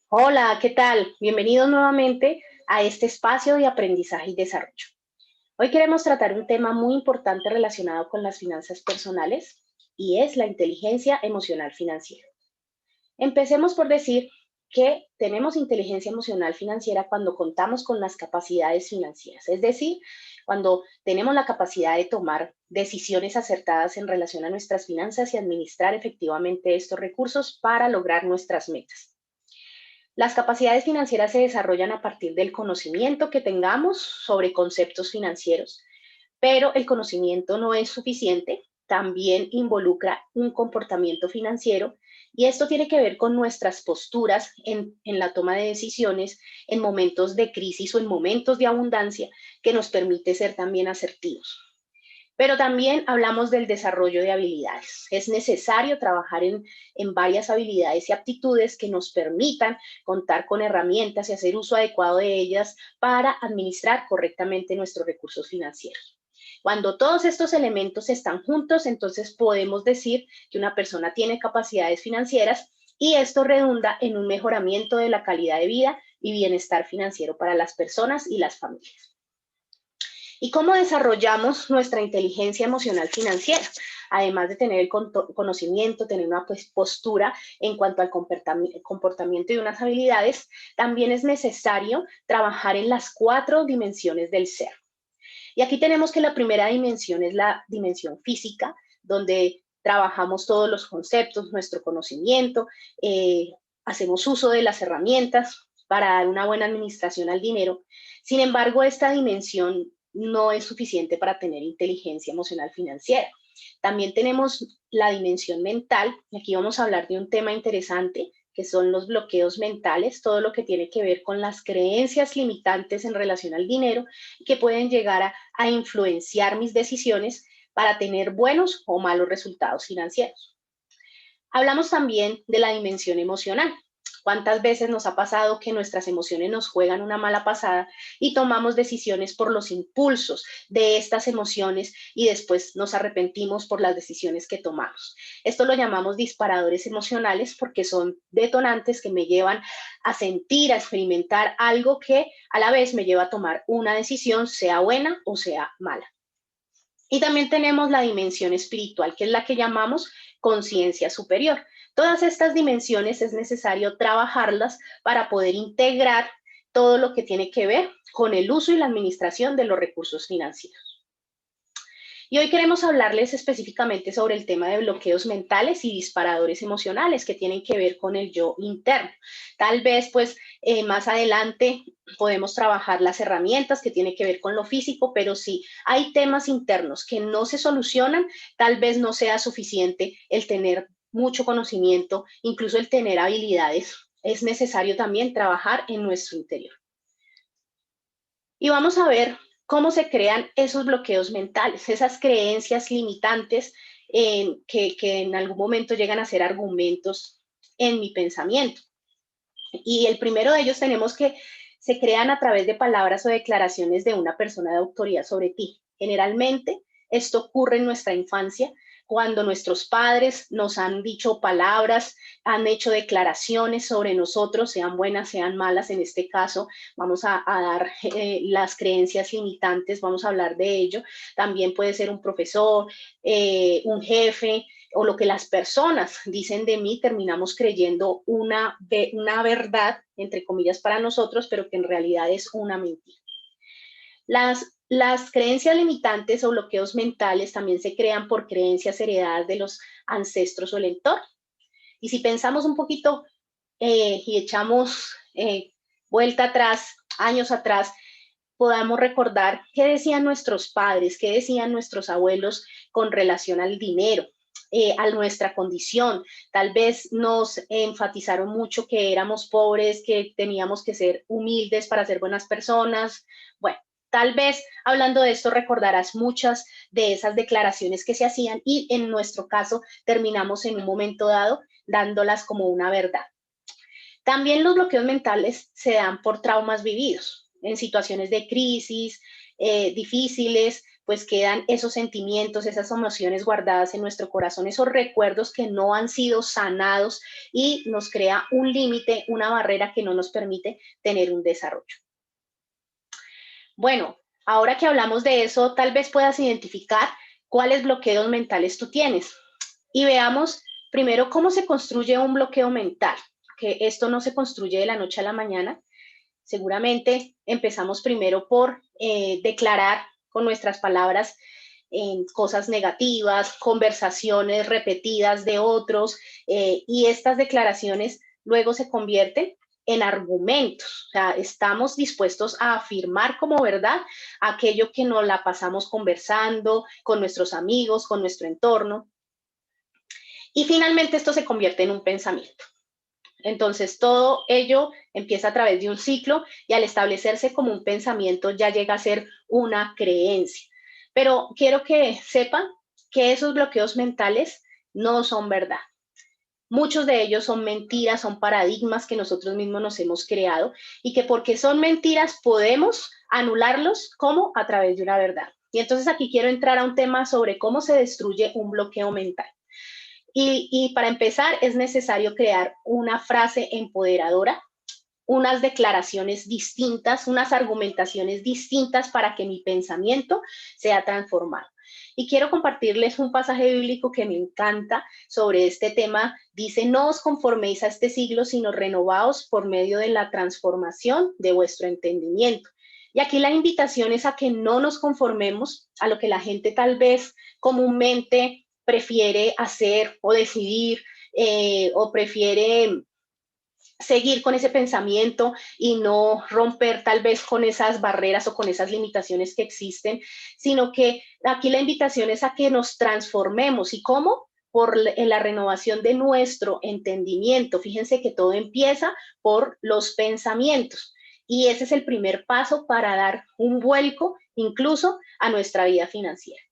Hola, ¿qué tal? Bienvenidos nuevamente a este espacio de aprendizaje y desarrollo. Hoy queremos tratar un tema muy importante relacionado con las finanzas personales y es la inteligencia emocional financiera. Empecemos por decir que tenemos inteligencia emocional financiera cuando contamos con las capacidades financieras, es decir, cuando tenemos la capacidad de tomar decisiones acertadas en relación a nuestras finanzas y administrar efectivamente estos recursos para lograr nuestras metas. Las capacidades financieras se desarrollan a partir del conocimiento que tengamos sobre conceptos financieros, pero el conocimiento no es suficiente, también involucra un comportamiento financiero y esto tiene que ver con nuestras posturas en la toma de decisiones en momentos de crisis o en momentos de abundancia que nos permite ser también asertivos. Pero también hablamos del desarrollo de habilidades. Es necesario trabajar en varias habilidades y aptitudes que nos permitan contar con herramientas y hacer uso adecuado de ellas para administrar correctamente nuestros recursos financieros. Cuando todos estos elementos están juntos, entonces podemos decir que una persona tiene capacidades financieras y esto redunda en un mejoramiento de la calidad de vida y bienestar financiero para las personas y las familias. ¿Y cómo desarrollamos nuestra inteligencia emocional financiera? Además de tener el conocimiento, tener una postura en cuanto al comportamiento y unas habilidades, también es necesario trabajar en las 4 dimensiones del ser. Y aquí tenemos que la primera dimensión es la dimensión física, donde trabajamos todos los conceptos, nuestro conocimiento, hacemos uso de las herramientas para dar una buena administración al dinero. Sin embargo, esta dimensión no es suficiente para tener inteligencia emocional financiera. También tenemos la dimensión mental, y aquí vamos a hablar de un tema interesante, que son los bloqueos mentales, todo lo que tiene que ver con las creencias limitantes en relación al dinero, que pueden llegar a influenciar mis decisiones para tener buenos o malos resultados financieros. Hablamos también de la dimensión emocional. ¿Cuántas veces nos ha pasado que nuestras emociones nos juegan una mala pasada y tomamos decisiones por los impulsos de estas emociones y después nos arrepentimos por las decisiones que tomamos? Esto lo llamamos disparadores emocionales porque son detonantes que me llevan a sentir, a experimentar algo que a la vez me lleva a tomar una decisión, sea buena o sea mala. Y también tenemos la dimensión espiritual, que es la que llamamos conciencia superior. Todas estas dimensiones es necesario trabajarlas para poder integrar todo lo que tiene que ver con el uso y la administración de los recursos financieros. Y hoy queremos hablarles específicamente sobre el tema de bloqueos mentales y disparadores emocionales que tienen que ver con el yo interno. Tal vez pues más adelante podemos trabajar las herramientas que tienen que ver con lo físico, pero si hay temas internos que no se solucionan, tal vez no sea suficiente el tener mucho conocimiento, incluso el tener habilidades. Es necesario también trabajar en nuestro interior. Y vamos a ver cómo se crean esos bloqueos mentales, esas creencias limitantes que en algún momento llegan a ser argumentos en mi pensamiento. Y el primero de ellos tenemos que se crean a través de palabras o declaraciones de una persona de autoridad sobre ti. Generalmente esto ocurre en nuestra infancia cuando nuestros padres nos han dicho palabras, han hecho declaraciones sobre nosotros, sean buenas, sean malas. En este caso, vamos a dar las creencias limitantes, vamos a hablar de ello. También puede ser un profesor, un jefe, o lo que las personas dicen de mí, terminamos creyendo una verdad, entre comillas, para nosotros, pero que en realidad es una mentira. Las creencias limitantes o bloqueos mentales también se crean por creencias heredadas de los ancestros o el entorno. Y si pensamos un poquito y echamos vuelta atrás, años atrás, podamos recordar qué decían nuestros padres, qué decían nuestros abuelos con relación al dinero, a nuestra condición. Tal vez nos enfatizaron mucho que éramos pobres, que teníamos que ser humildes para ser buenas personas. Bueno, tal vez hablando de esto recordarás muchas de esas declaraciones que se hacían y en nuestro caso terminamos en un momento dado dándolas como una verdad. También los bloqueos mentales se dan por traumas vividos en situaciones de crisis difíciles, pues quedan esos sentimientos, esas emociones guardadas en nuestro corazón, esos recuerdos que no han sido sanados y nos crea un límite, una barrera que no nos permite tener un desarrollo. Bueno, ahora que hablamos de eso, tal vez puedas identificar cuáles bloqueos mentales tú tienes. Y veamos primero cómo se construye un bloqueo mental, que esto no se construye de la noche a la mañana. Seguramente empezamos primero por declarar con nuestras palabras cosas negativas, conversaciones repetidas de otros, y estas declaraciones luego se convierten en argumentos. O sea, estamos dispuestos a afirmar como verdad aquello que nos la pasamos conversando con nuestros amigos, con nuestro entorno. Y finalmente esto se convierte en un pensamiento. Entonces, todo ello empieza a través de un ciclo y al establecerse como un pensamiento ya llega a ser una creencia. Pero quiero que sepan que esos bloqueos mentales no son verdad. Muchos de ellos son mentiras, son paradigmas que nosotros mismos nos hemos creado y que porque son mentiras podemos anularlos como a través de una verdad. Y entonces aquí quiero entrar a un tema sobre cómo se destruye un bloqueo mental. Y para empezar es necesario crear una frase empoderadora, unas declaraciones distintas, unas argumentaciones distintas para que mi pensamiento sea transformado. Y quiero compartirles un pasaje bíblico que me encanta sobre este tema. Dice, no os conforméis a este siglo, sino renovaos por medio de la transformación de vuestro entendimiento. Y aquí la invitación es a que no nos conformemos a lo que la gente tal vez comúnmente prefiere hacer o decidir, o prefiere seguir con ese pensamiento y no romper tal vez con esas barreras o con esas limitaciones que existen, sino que aquí la invitación es a que nos transformemos. ¿Y cómo? En la renovación de nuestro entendimiento. Fíjense que todo empieza por los pensamientos. Y ese es el primer paso para dar un vuelco incluso a nuestra vida financiera.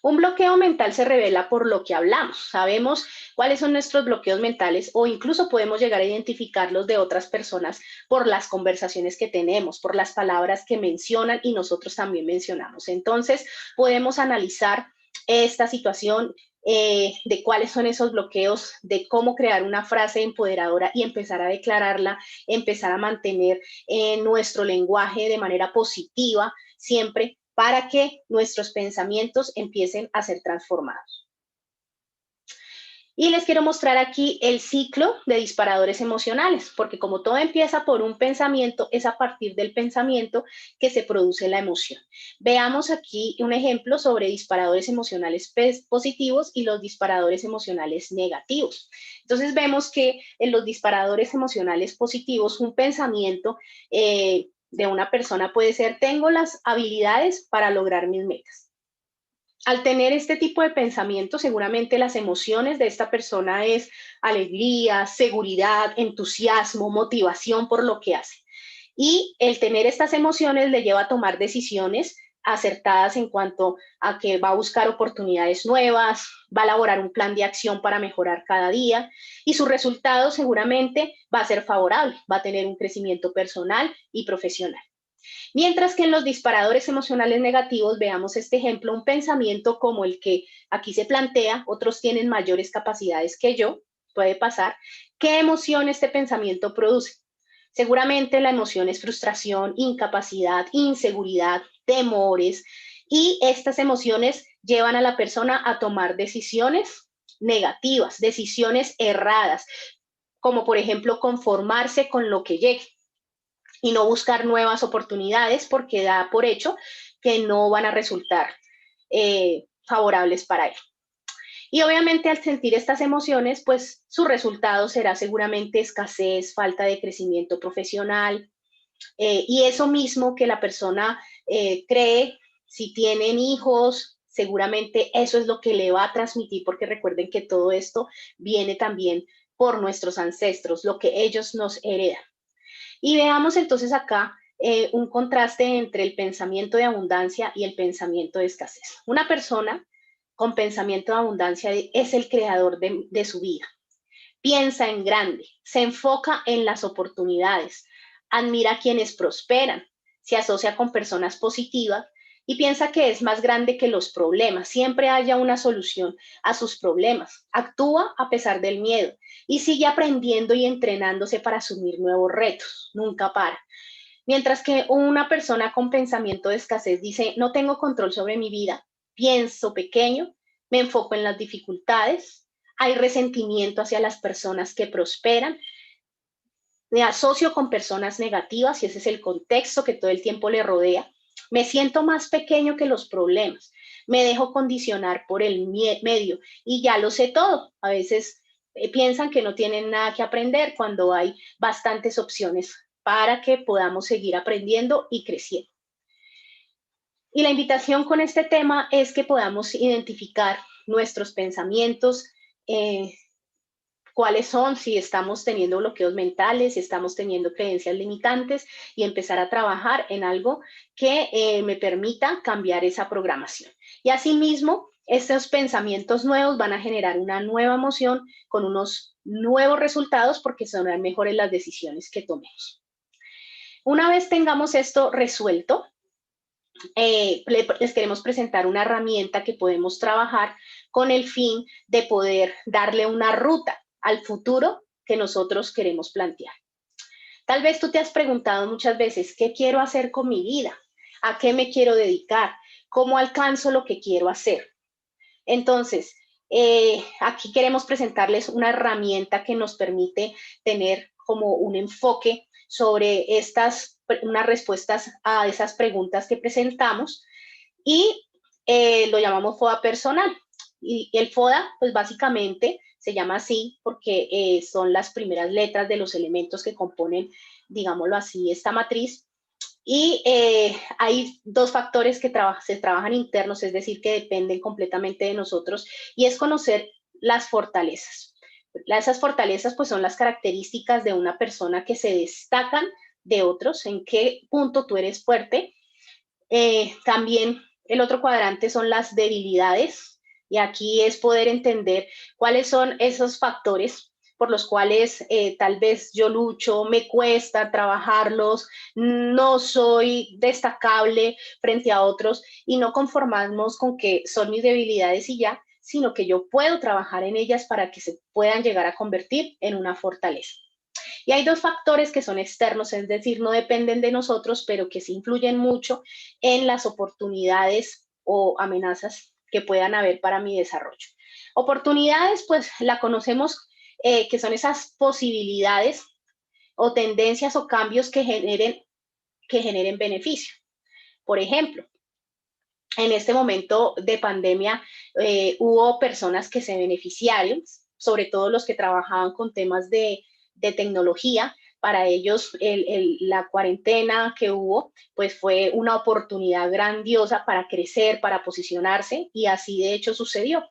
Un bloqueo mental se revela por lo que hablamos. Sabemos cuáles son nuestros bloqueos mentales o incluso podemos llegar a identificarlos de otras personas por las conversaciones que tenemos, por las palabras que mencionan y nosotros también mencionamos. Entonces, podemos analizar esta situación de cuáles son esos bloqueos, de cómo crear una frase empoderadora y empezar a declararla, empezar a mantener nuestro lenguaje de manera positiva, siempre para que nuestros pensamientos empiecen a ser transformados. Y les quiero mostrar aquí el ciclo de disparadores emocionales, porque como todo empieza por un pensamiento, es a partir del pensamiento que se produce la emoción. Veamos aquí un ejemplo sobre disparadores emocionales positivos y los disparadores emocionales negativos. Entonces vemos que en los disparadores emocionales positivos, un pensamiento de una persona puede ser, tengo las habilidades para lograr mis metas. Al tener este tipo de pensamiento, seguramente las emociones de esta persona es alegría, seguridad, entusiasmo, motivación por lo que hace. Y el tener estas emociones le lleva a tomar decisiones acertadas en cuanto a que va a buscar oportunidades nuevas, va a elaborar un plan de acción para mejorar cada día y su resultado seguramente va a ser favorable, va a tener un crecimiento personal y profesional. Mientras que en los disparadores emocionales negativos, veamos este ejemplo, un pensamiento como el que aquí se plantea, otros tienen mayores capacidades que yo, puede pasar. ¿Qué emoción este pensamiento produce? Seguramente la emoción es frustración, incapacidad, inseguridad, temores, y estas emociones llevan a la persona a tomar decisiones negativas, decisiones erradas, como por ejemplo conformarse con lo que llegue y no buscar nuevas oportunidades porque da por hecho que no van a resultar favorables para él. Y obviamente al sentir estas emociones, pues su resultado será seguramente escasez, falta de crecimiento profesional, y eso mismo que la persona cree, si tienen hijos, seguramente eso es lo que le va a transmitir, porque recuerden que todo esto viene también por nuestros ancestros, lo que ellos nos heredan. Y veamos entonces acá un contraste entre el pensamiento de abundancia y el pensamiento de escasez. Una persona con pensamiento de abundancia es el creador de su vida. Piensa en grande, se enfoca en las oportunidades, admira a quienes prosperan, se asocia con personas positivas y piensa que es más grande que los problemas. Siempre haya una solución a sus problemas. Actúa a pesar del miedo y sigue aprendiendo y entrenándose para asumir nuevos retos. Nunca para. Mientras que una persona con pensamiento de escasez dice, no tengo control sobre mi vida, pienso pequeño, me enfoco en las dificultades, hay resentimiento hacia las personas que prosperan, me asocio con personas negativas y ese es el contexto que todo el tiempo le rodea. Me siento más pequeño que los problemas. Me dejo condicionar por el medio y ya lo sé todo. A veces piensan que no tienen nada que aprender cuando hay bastantes opciones para que podamos seguir aprendiendo y creciendo. Y la invitación con este tema es que podamos identificar nuestros pensamientos, eh, cuáles son, si estamos teniendo bloqueos mentales, si estamos teniendo creencias limitantes y empezar a trabajar en algo que me permita cambiar esa programación. Y asimismo, estos pensamientos nuevos van a generar una nueva emoción con unos nuevos resultados porque serán mejores las decisiones que tomemos. Una vez tengamos esto resuelto, les queremos presentar una herramienta que podemos trabajar con el fin de poder darle una ruta al futuro que nosotros queremos plantear. Tal vez tú te has preguntado muchas veces, ¿qué quiero hacer con mi vida? ¿A qué me quiero dedicar? ¿Cómo alcanzo lo que quiero hacer? Entonces, aquí queremos presentarles una herramienta que nos permite tener como un enfoque sobre unas respuestas a esas preguntas que presentamos y lo llamamos FODA personal. Y el FODA, pues básicamente se llama así porque son las primeras letras de los elementos que componen, digámoslo así, esta matriz. Y hay dos factores que se trabajan internos, es decir, que dependen completamente de nosotros, y es conocer las fortalezas. Esas fortalezas pues son las características de una persona que se destacan de otros, en qué punto tú eres fuerte. También el otro cuadrante son las debilidades, y aquí es poder entender cuáles son esos factores por los cuales tal vez yo lucho, me cuesta trabajarlos, no soy destacable frente a otros y no conformarnos con que son mis debilidades y ya, sino que yo puedo trabajar en ellas para que se puedan llegar a convertir en una fortaleza. Y hay dos factores que son externos, es decir, no dependen de nosotros, pero que sí influyen mucho en las oportunidades o amenazas que puedan haber para mi desarrollo. Oportunidades, pues la conocemos, que son esas posibilidades o tendencias o cambios que generen beneficio. Por ejemplo, en este momento de pandemia hubo personas que se beneficiaron, sobre todo los que trabajaban con temas de tecnología. Para ellos la cuarentena que hubo pues fue una oportunidad grandiosa para crecer, para posicionarse, y así de hecho sucedió.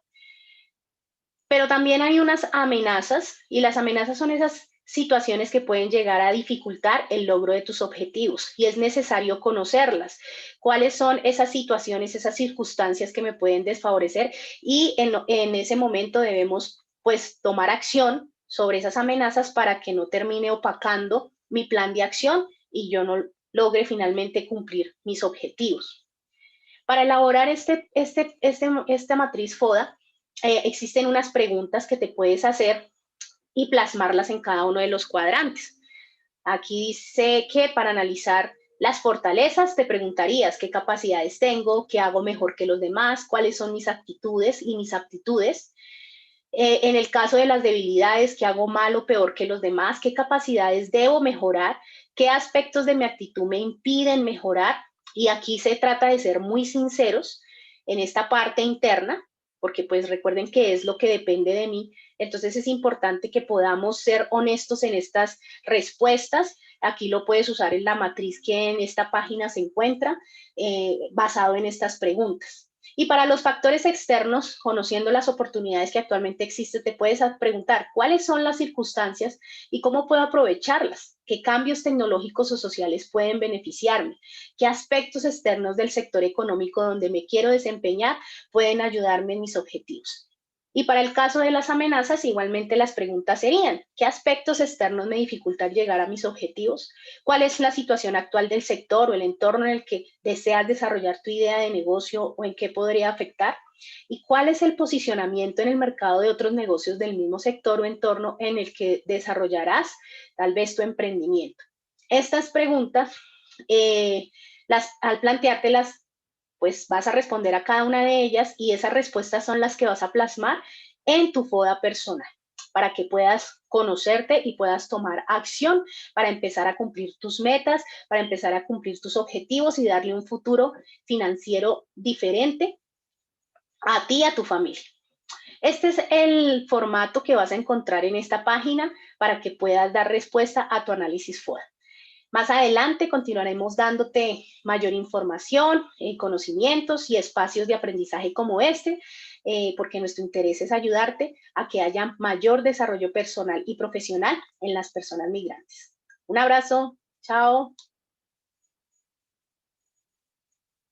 Pero también hay unas amenazas, y las amenazas son esas situaciones que pueden llegar a dificultar el logro de tus objetivos y es necesario conocerlas. ¿Cuáles son esas situaciones, esas circunstancias que me pueden desfavorecer? Y en ese momento debemos pues tomar acción sobre esas amenazas para que no termine opacando mi plan de acción y yo no logre finalmente cumplir mis objetivos. Para elaborar esta matriz FODA, existen unas preguntas que te puedes hacer y plasmarlas en cada uno de los cuadrantes. Aquí dice que para analizar las fortalezas te preguntarías qué capacidades tengo, qué hago mejor que los demás, cuáles son mis actitudes y mis aptitudes. En el caso de las debilidades, qué hago mal o peor que los demás, qué capacidades debo mejorar, qué aspectos de mi actitud me impiden mejorar. Y aquí se trata de ser muy sinceros en esta parte interna, porque pues recuerden que es lo que depende de mí. Entonces es importante que podamos ser honestos en estas respuestas. Aquí lo puedes usar en la matriz que en esta página se encuentra, basado en estas preguntas. Y para los factores externos, conociendo las oportunidades que actualmente existen, te puedes preguntar cuáles son las circunstancias y cómo puedo aprovecharlas, qué cambios tecnológicos o sociales pueden beneficiarme, qué aspectos externos del sector económico donde me quiero desempeñar pueden ayudarme en mis objetivos. Y para el caso de las amenazas, igualmente las preguntas serían, ¿qué aspectos externos me dificultan llegar a mis objetivos? ¿Cuál es la situación actual del sector o el entorno en el que deseas desarrollar tu idea de negocio o en qué podría afectar? ¿Y cuál es el posicionamiento en el mercado de otros negocios del mismo sector o entorno en el que desarrollarás tal vez tu emprendimiento? Estas preguntas, al planteártelas, pues vas a responder a cada una de ellas y esas respuestas son las que vas a plasmar en tu FODA personal para que puedas conocerte y puedas tomar acción para empezar a cumplir tus metas, para empezar a cumplir tus objetivos y darle un futuro financiero diferente a ti y a tu familia. Este es el formato que vas a encontrar en esta página para que puedas dar respuesta a tu análisis FODA. Más adelante continuaremos dándote mayor información, conocimientos y espacios de aprendizaje como este, porque nuestro interés es ayudarte a que haya mayor desarrollo personal y profesional en las personas migrantes. Un abrazo, chao.